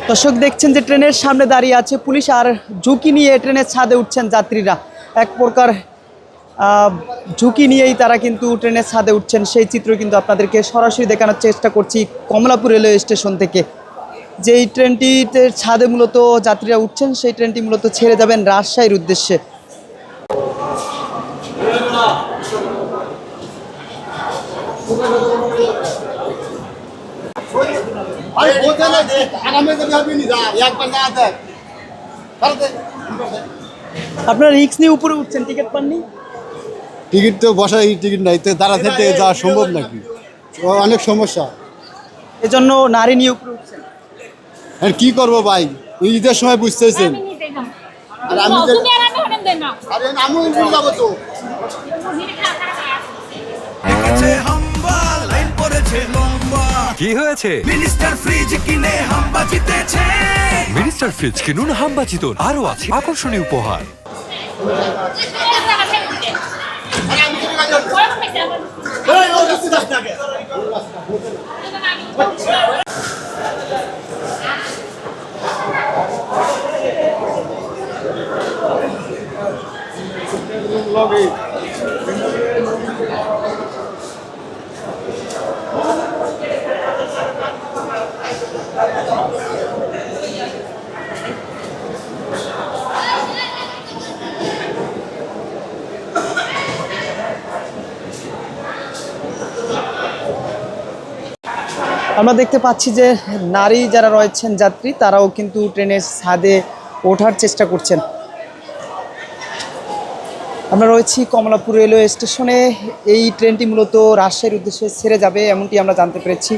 দর্শক দেখছেন যে ট্রেনের সামনে দাঁড়িয়ে আছে পুলিশ আর ঝুঁকি নিয়ে ট্রেনের ছাদে উঠছেন যাত্রীরা। এক প্রকার ঝুঁকি নিয়েই তারা কিন্তু ট্রেনের ছাদে উঠছেন, সেই চিত্র কিন্তু আপনাদেরকে সরাসরি দেখানোর চেষ্টা করছি কমলাপুর রেলওয়ে স্টেশন থেকে। যেই ট্রেনটিতে ছাদে মূলত যাত্রীরা উঠছেন সেই ট্রেনটি মূলত ছেড়ে যাবেন রাজশাহীর উদ্দেশ্যে। আপনারা রিক্স নিয়ে উপরে উঠছেন, টিকিট পাননি? টিকিট তো বসার টিকিট নাই, তো দাঁড়া থেকে যাওয়া সম্ভব নাকি? অনেক সমস্যা, এজন্য নারী নিয়ে উপরে উঠছেন। আর কি করবো ভাই, ঈদের সময় বুঝতেছেন। কি হয়েছে? মিনিস্টার ফ্রিজ কিনে হাম্বা জিতেছে। মিনিস্টার ফ্রিজ কিনুন, হাম্বা জিতুন, আরো আছে আকর্ষণীয় উপহার। আমরা দেখতে পাচ্ছি যে নারী যারা রয়েছেন যাত্রী, তারাও কিন্তু ট্রেনের ছাদে ওঠার চেষ্টা করছেন। আমরা রয়েছি কমলাপুর রেলওয়ে স্টেশনে। এই ট্রেনটি মূলত রাজশাহীর উদ্দেশ্যে ছেড়ে যাবে এমনটি আমরা জানতে পেরেছি।